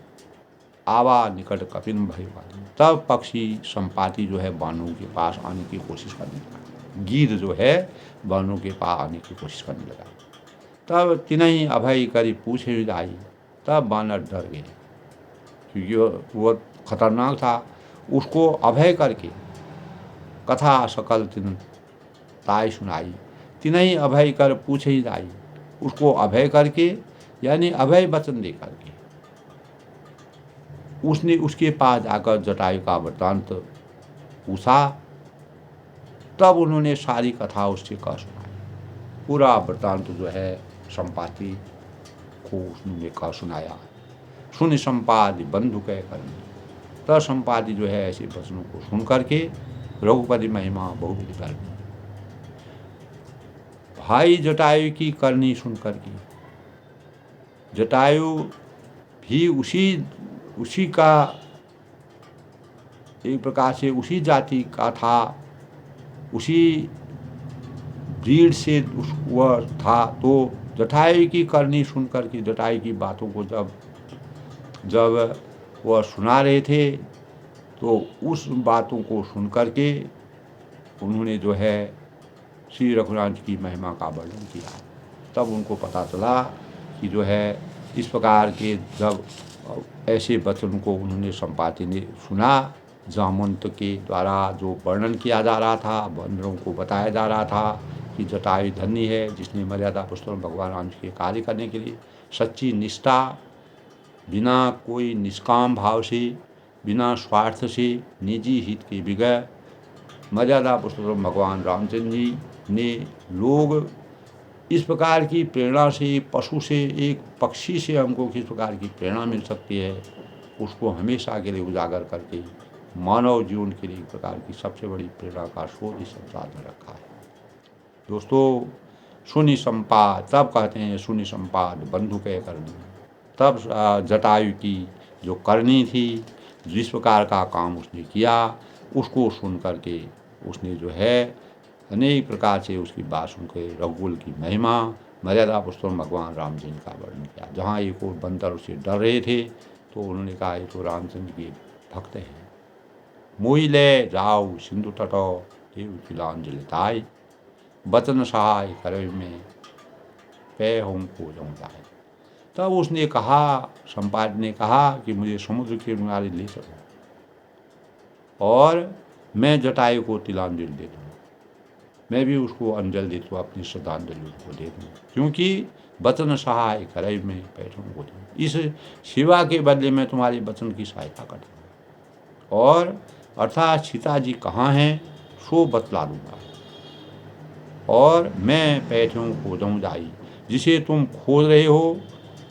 आवा निकट कपिन भई पानी। तब पक्षी संपाति जो है बानों के पास आने की कोशिश करने लगा, गिद्ध जो है बानों के पास आने की कोशिश करने लगा। तब तिनहि अभय करी पूछे आई, तब बानर डर गए क्योंकि वह खतरनाक था। उसको अभय करके कथा सकल तिन ताई सुनाई, तिनहि अभय कर पूछे ही जाई, उसको अभय करके यानी अभय वचन दे करके उसने उसके पास जाकर जटायु का वृत्तांत पूछा। तब उन्होंने सारी कथा उससे कह सुनाई। पूरा वृत्तांत जो है संपाति को उसने कह सुनाया। सुन संपादि बंधु कह करनी, तब संपादि जो है ऐसे वचनों को सुन करके रघुपति महिमा बहुविध करनी। भाई जटायु की करनी सुन करके, जटायु भी उसी का एक प्रकार से उसी जाति का था, उसी ब्रीड से वह था। तो जटायु की करनी सुन करके, जटायु की बातों को जब वह सुना रहे थे, तो उस बातों को सुन करके उन्होंने जो है श्री रघुनाथ की महिमा का वर्णन किया। तब उनको पता चला कि जो है इस प्रकार के जब ऐसे वचन को उन्होंने संपाति ने सुना, जामवंत के द्वारा जो वर्णन किया जा रहा था, बंदरों को बताया जा रहा था कि जटायु धन्य है जिसने मर्यादा पुरुषोत्तम भगवान राम जी के कार्य करने के लिए सच्ची निष्ठा, बिना कोई निष्काम भाव से, बिना स्वार्थ से, निजी हित के बगैर मर्यादा पुरुषोत्तम भगवान रामचंद्र जी ने लोग इस प्रकार की प्रेरणा से, पशु से, एक पक्षी से हमको किस प्रकार की प्रेरणा मिल सकती है, उसको हमेशा के लिए उजागर करके मानव जीवन के लिए एक प्रकार की सबसे बड़ी प्रेरणा का स्रोत इस संसार में रखा है। दोस्तों, सुनि संपाद, तब कहते हैं सुनि संपाद बंधु कह करनी। तब जटायु की जो करनी थी, जिस प्रकार का काम उसने किया, उसको सुन करके उसने जो है अनेक प्रकार से उसकी बात सुन के रघुकुल की महिमा, मर्यादा पुरुषोत्तम भगवान राम जी का वर्णन किया। जहाँ एक और बंदर उसे डर रहे थे, तो उन्होंने कहा ये तो रामचंद्र के भक्त हैं। मोहि ले जाओ सिंधु तटो, देव तिलांजलि ताई, बचन सहाय करे में पे होम को जाऊँ जाए। तब उसने कहा, संपादि ने कहा कि मुझे समुद्र के किनारे ले चलो और मैं जटायु को तिलांजलि दे दूँ, मैं भी उसको अंजलि दे दूँ, अपनी श्रद्धांजलि उसको दे दूँ, क्योंकि वचन सहाय करे में पैठों को दूँ। इस सेवा के बदले मैं तुम्हारे वचन की सहायता करता हूँ और अर्थात सीता जी कहाँ हैं सो बतला दूँगा और मैं पैठों खोजूँ जाई, जिसे तुम खोज रहे हो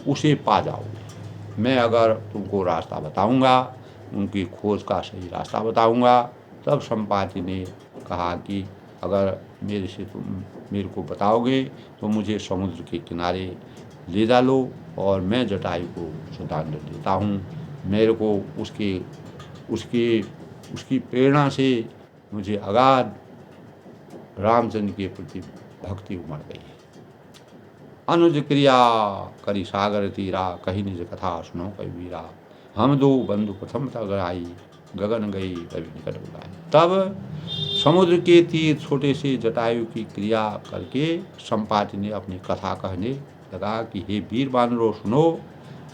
उसे पा जाओगे। मैं अगर तुमको रास्ता बताऊँगा, उनकी खोज का सही रास्ता बताऊँगा, तब संपाति ने कहा कि अगर मेरे से तुम मेरे को बताओगे तो मुझे समुद्र के किनारे ले डालो और मैं जटायु को श्रद्धांजलि देता हूँ। मेरे को उसके उसके उसकी प्रेरणा से मुझे अगाध रामचंद्र के प्रति भक्ति उमड़ गई है। अनुज क्रिया करी सागर तीरा, कही निज कथा सुनो कई वीरा। हम दो बंधु प्रथम तक आई, गगन गई कभी निकट बुलाए। तब समुद्र के तीर छोटे से जटायु की क्रिया करके संपाति ने अपनी कथा कहने लगा कि हे वीर वानरों सुनो।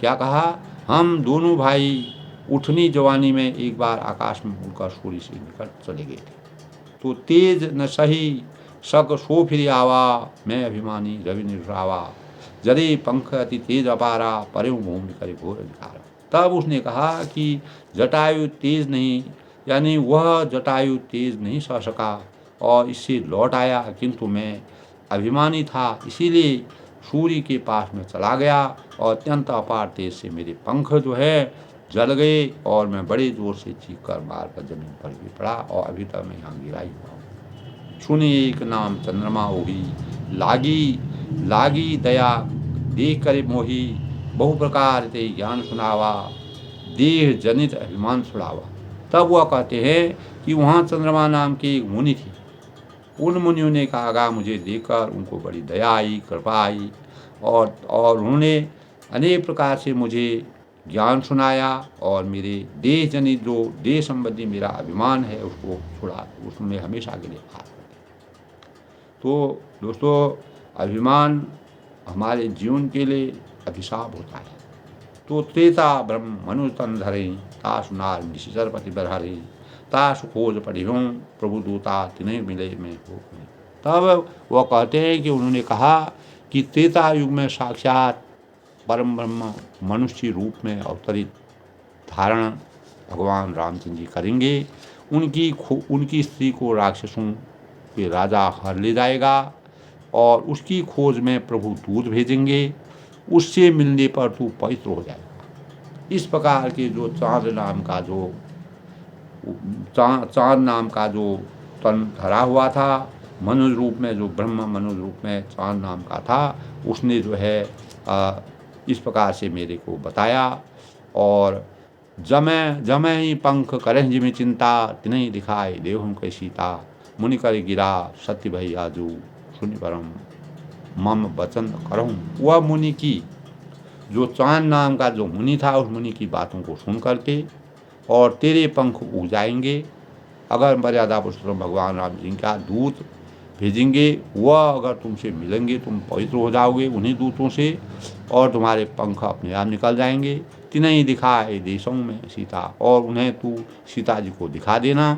क्या कहा? हम दोनों भाई उठनी जवानी में एक बार आकाश में उड़कर सूर्य से निकट चले गए थे। तो तेज न सही सक सो फिर आवा, मैं अभिमानी रवि निर्भरावा। जरे पंख अति तेज अपारा, परे भूमि करे घोर अधिकारा। तब उसने कहा कि जटायु तेज नहीं, यानी वह जटायु तेज नहीं सह सका और इससे लौट आया, किंतु मैं अभिमानी था इसीलिए सूर्य के पास में चला गया और अत्यंत अपार तेज से मेरे पंख जो है जल गए और मैं बड़े जोर से चीख कर मार कर जमीन पर गिर पड़ा और अभी तक मैं यहाँ गिरा ही हुआ हूँ। सुने एक नाम चंद्रमा होगी, लागी लागी दया देख करे मोही। बहु प्रकार ते ज्ञान सुनावा, देह जनित अभिमान छुड़ावा। तब वह कहते हैं कि वहाँ चंद्रमा नाम की एक मुनि थी। उन मुनियों ने कहा मुझे देखकर उनको बड़ी दया आई, कृपा आई और उन्होंने अनेक प्रकार से मुझे ज्ञान सुनाया और मेरे देह जनित जो देह संबंधी मेरा अभिमान है उसको छुड़ा, उसमें हमेशा के लिए हाथ। तो दोस्तों, अभिमान हमारे जीवन के लिए अभिशाप होता है। तो त्रेता ब्रह्म मनुष्य तन धरे, तासु नार निशिचर पति बरहरे। तासु खोज पढ़ियों प्रभु दूता तिन्हें मिले में हो। तब वह कहते हैं कि उन्होंने कहा कि त्रेता युग में साक्षात परम ब्रह्म मनुष्य रूप में अवतरित धारण भगवान रामचंद्र जी करेंगे। उनकी स्त्री को राक्षसों के राजा हर ले जाएगा और उसकी खोज में प्रभु दूत भेजेंगे। उससे मिलने पर तू पवित्र हो जाएगा। इस प्रकार के जो चांद नाम का जो तन धरा हुआ था, मनुष्य रूप में जो ब्रह्म मनुष्य रूप में चांद नाम का था, उसने जो है इस प्रकार से मेरे को बताया। और जमै ही पंख करें जिमे चिंता, तिन्हीं दिखाए देवहूँ के सीता। मुनि कर गिरा सत्य भई आजू, सुनि परम मम वचन करहूँ। वह मुनि की जो चांद नाम का जो मुनि था, उस मुनि की बातों को सुन करके और तेरे पंख उग जाएंगे। अगर मर्यादा पुरुषोत्तम भगवान राम जी का दूत भेजेंगे, वह अगर तुमसे मिलेंगे तुम पवित्र हो जाओगे उन्हीं दूतों से और तुम्हारे पंख अपने आप निकल जाएंगे। तिन्हीं दिखाए देशों में सीता, और उन्हें तू सीता जी को दिखा देना।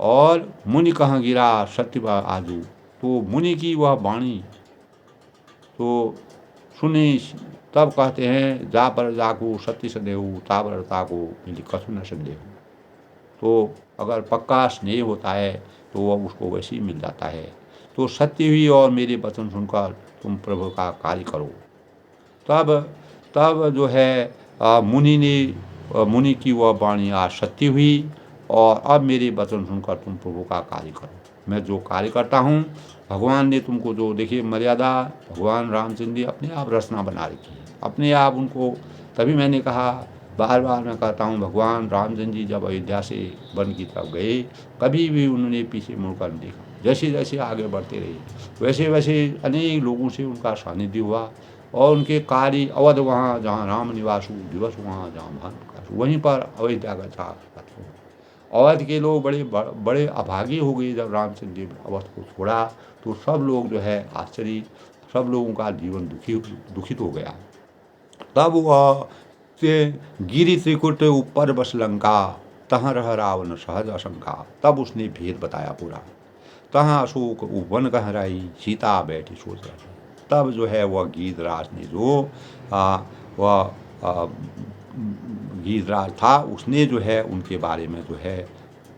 और मुनि कहाँ गिरा सत्य आजू, तो मुनि की वह वाणी तो सुनी। तब कहते हैं जा पर जाको सत्य सदेहु, तावरता को मिली कछु न संदेह। तो अगर पक्का स्नेह होता है तो वह उसको वैसे ही मिल जाता है। तो सत्य हुई और मेरे वचन सुनकर तुम प्रभु का कार्य करो। तब जो है मुनि की वह वाणी आज सत्य हुई और अब मेरे वचन सुनकर तुम प्रभु का कार्य करो। मैं जो कार्य करता हूँ, भगवान ने तुमको जो देखिए मर्यादा, भगवान रामचंद्र जी अपने आप रचना बना रखी है अपने आप उनको। तभी मैंने कहा, बार बार मैं कहता हूँ, भगवान रामचंद्र जी जब अयोध्या से वन की तरफ गए, कभी भी उन्होंने पीछे मुड़कर नहीं देखा। जैसे जैसे आगे बढ़ते रहे वैसे वैसे अनेक लोगों से उनका सानिध्य हुआ और उनके कार्य अवध वहाँ जहाँ राम निवासु दिवस, वहाँ जहाँ भान प्रकाश, वहीं पर अयोध्या का था। अवध के लोग बड़े अभागी हो गए जब रामचंद्र जी अवध को छोड़ा। तो सब लोग जो है आश्चर्य, सब लोगों का जीवन दुखित हो गया। तब वह गिरि त्रिकुट ऊपर बस लंका, तहाँ रह रावण सहज आशंका। तब उसने भेद बताया पूरा। तहाँ अशोक उपवन कह रही, सीता बैठी सोच रही। तब जो है वह गीधराज ने जो गीधराज था, उसने जो है उनके बारे में जो है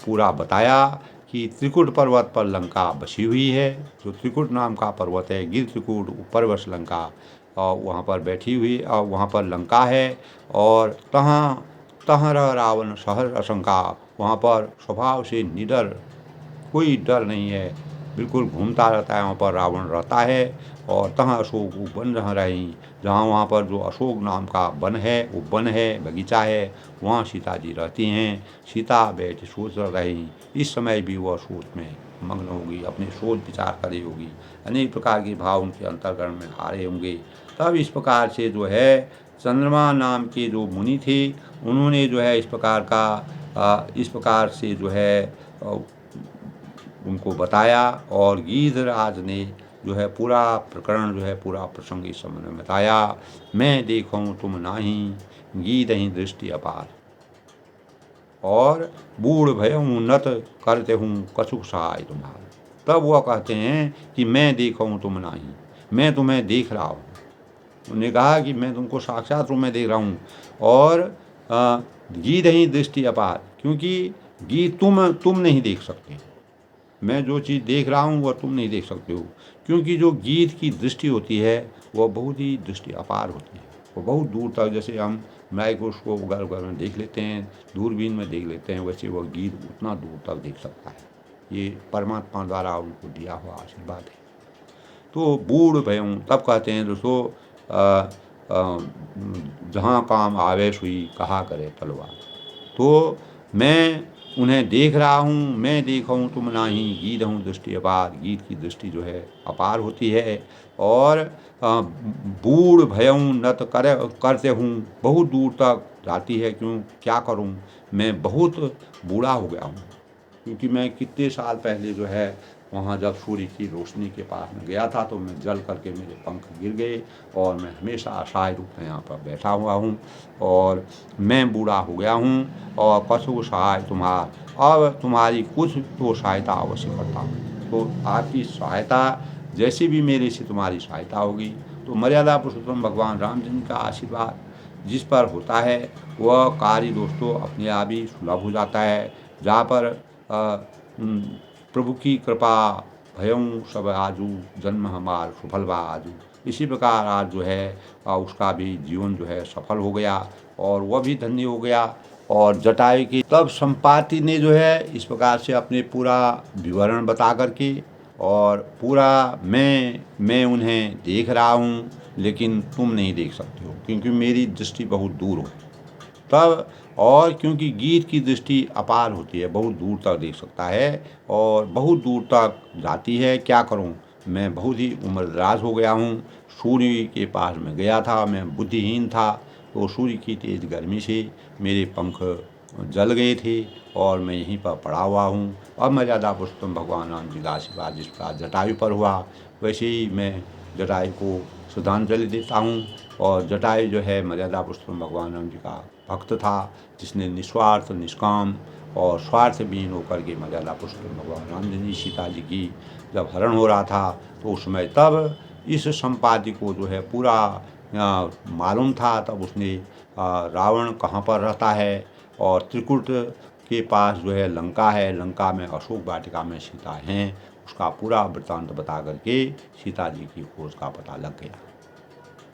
पूरा बताया कि त्रिकुट पर्वत पर लंका बसी हुई है। जो त्रिकुट नाम का पर्वत है, गिर त्रिकुट ऊपर बस लंका, और वहाँ पर बैठी हुई और वहाँ पर लंका है। और तहाँ तह रह रावण सहर आशंका, वहाँ पर स्वभाव से निडर, कोई डर नहीं है, बिल्कुल घूमता रहता है वहाँ पर रावण रहता है। और तहाँ अशोक वन रह रही, जहाँ वहाँ पर जो अशोक नाम का वन है, वो वन है, बगीचा है, वहाँ सीता जी रहती हैं। सीता बैठ सोच रही, इस समय भी वह सोच में मग्न होगी, अपने सोच विचार करी होगी, अनेक प्रकार के भाव उनके अंतर्करण में आ रहे होंगे। तब इस प्रकार से जो है चंद्रमा नाम के जो मुनि थे, उन्होंने जो है इस प्रकार से जो है उनको बताया। और गीधराज ने जो है पूरा प्रकरण जो है पूरा प्रसंग इस समय में बताया। मैं देखूँ तुम नाही, गीत ही दृष्टि अपार, और बूढ़ भयऊँ नत करते हूँ कछुक सहाय तुम्हारा। तब वह कहते हैं कि मैं देखूँ तुम नाही, मैं तुम्हें देख रहा हूँ। उन्होंने कहा कि मैं तुमको साक्षात रूप में देख रहा हूँ। और गीत ही दृष्टि अपार, क्योंकि गीत तुम नहीं देख सकते, मैं जो चीज़ देख रहा हूँ वह तुम नहीं देख सकते हो। क्योंकि जो गीत की दृष्टि होती है वह बहुत ही दृष्टि अपार होती है, वो बहुत दूर तक, जैसे हम माइक्रोस्कोप घर में देख लेते हैं, दूरबीन में देख लेते हैं, वैसे वह गीत उतना दूर तक देख सकता है। ये परमात्मा द्वारा उनको दिया हुआ आशीर्वाद है। तो बूढ़ भयऊँ, तब कहते हैं दोस्तों, जहाँ काम आवेश हुई कहा करे तलवार। तो मैं उन्हें देख रहा हूँ, मैं देखूँ तुम नाही, गीत हूँ दृष्टि अपार, गीत की दृष्टि जो है अपार होती है। और बूढ़ भयऊँ नत करते हूँ, बहुत दूर तक जाती है, क्यों क्या करूँ, मैं बहुत बूढ़ा हो गया हूँ। क्योंकि मैं कितने साल पहले जो है वहाँ जब सूर्य की रोशनी के पास में गया था तो मैं जल करके मेरे पंख गिर गए, और मैं हमेशा असहाय रूप में यहाँ पर बैठा हुआ हूँ, और मैं बूढ़ा हो गया हूँ, और कछु सहाय तुम्हार, अब तुम्हारी कुछ तो सहायता अवश्य करता हूँ। तो आपकी सहायता जैसे भी मेरे से तुम्हारी सहायता होगी। तो मर्यादा पुरुषोत्तम भगवान रामचंद्र का आशीर्वाद जिस पर होता है वह कार्य दोस्तों अपने आप ही सुलभ हो जाता है। जहाँ पर प्रभु की कृपा भयऊँ सब आजू, जन्म हमार सुफल बा आजू, इसी प्रकार आज जो है उसका भी जीवन जो है सफल हो गया, और वह भी धन्य हो गया। और जटायु की तब संपाति ने जो है इस प्रकार से अपने पूरा विवरण बता करके, और पूरा मैं उन्हें देख रहा हूँ, लेकिन तुम नहीं देख सकते हो, क्योंकि मेरी दृष्टि बहुत दूर हो। तब और क्योंकि गीत की दृष्टि अपार होती है, बहुत दूर तक देख सकता है, और बहुत दूर तक जाती है। क्या करूं, मैं बहुत ही उम्रदराज हो गया हूं। सूर्य के पास में गया था, मैं बुद्धिहीन था, तो सूर्य की तेज गर्मी से मेरे पंख जल गए थे, और मैं यहीं पर पड़ा हुआ हूँ। अब मर्यादा पुरुषोत्तम भगवान राम जी का आशीर्वाद जिस प्रकार जटायु पर हुआ, वैसे ही मैं जटायु को श्रद्धांजलि देता हूँ। और जटायु जो है मर्यादा पुरुषोत्तम भगवान राम जी का भक्त था, जिसने निस्वार्थ निष्काम और स्वार्थ विहीन होकर के मर्यादा पुरुषोत्तम भगवान राम जी सीता जी की जब हरण हो रहा था, तो उस समय तब इस संपादि को जो है पूरा मालूम था। तब उसने रावण कहाँ पर रहता है, और त्रिकुट के पास जो है लंका है, लंका में अशोक वाटिका में सीता हैं, उसका पूरा वृत्तांत बता करके सीता जी की खोज का पता लग गया।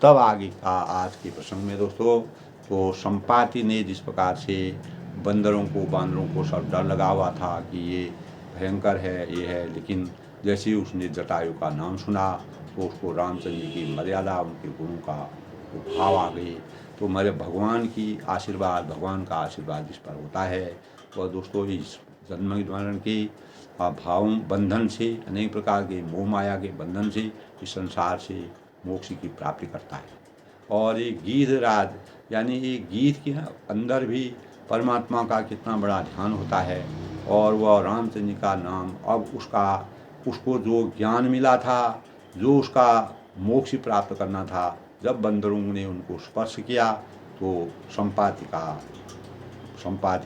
तब आगे का आज के प्रसंग में दोस्तों, तो संपाति ने जिस प्रकार से बांदरों को सब डर लगा हुआ था कि ये भयंकर है, ये है, लेकिन जैसे ही उसने जटायु का नाम सुना तो उसको रामचंद्र जी की मर्यादा, उनके गुणों का भाव आ गए। तो मेरे भगवान का आशीर्वाद जिस पर होता है वह दोस्तों इस जन्म मरण के भाव बंधन से, अनेक प्रकार के मोह माया के बंधन से, इस संसार से मोक्ष की प्राप्ति करता है। और ये गीधराज यानी ये गीत के अंदर भी परमात्मा का कितना बड़ा ध्यान होता है। और वह रामचंद्र जी का नाम, अब उसको जो ज्ञान मिला था, जो उसका मोक्ष प्राप्त करना था, जब बंदरों ने उनको स्पर्श किया तो संपाति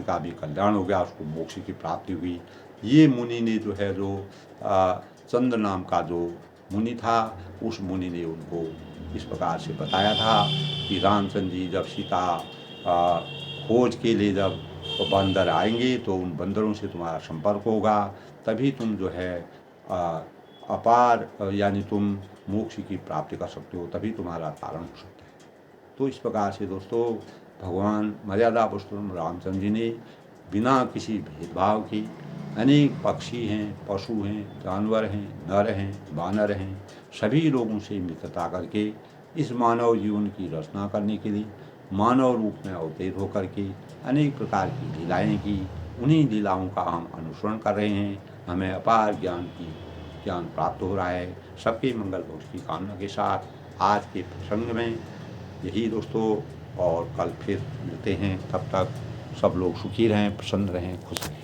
का भी कल्याण हो गया, उसको मोक्ष की प्राप्ति हुई। ये मुनि ने जो है, जो चंद्र नाम का जो मुनि था, उस मुनि ने उनको इस प्रकार से बताया था कि रामचंद्र जी जब सीता खोज के लिए जब बंदर आएंगे तो उन बंदरों से तुम्हारा संपर्क होगा, तभी तुम जो है अपार यानी तुम मोक्ष की प्राप्ति कर सकते हो, तभी तुम्हारा तारण हो सकता है। तो इस प्रकार से दोस्तों भगवान मर्यादा पुरुषोत्तम रामचंद्र जी ने बिना किसी भेदभाव के अनेक पक्षी हैं, पशु हैं, जानवर हैं, नर हैं, वानर हैं, सभी लोगों से मित्रता करके इस मानव जीवन की रचना करने के लिए मानव रूप में अवतरित होकर के अनेक प्रकार की लीलाएँ की। उन्हीं लीलाओं का हम अनुसरण कर रहे हैं। हमें अपार ज्ञान प्राप्त हो रहा है। सबके मंगल भविष्य की कामना के साथ आज के प्रसंग में यही दोस्तों, और कल फिर मिलते हैं। तब तक सब लोग सुखी रहें, प्रसन्न रहें, खुश रहें।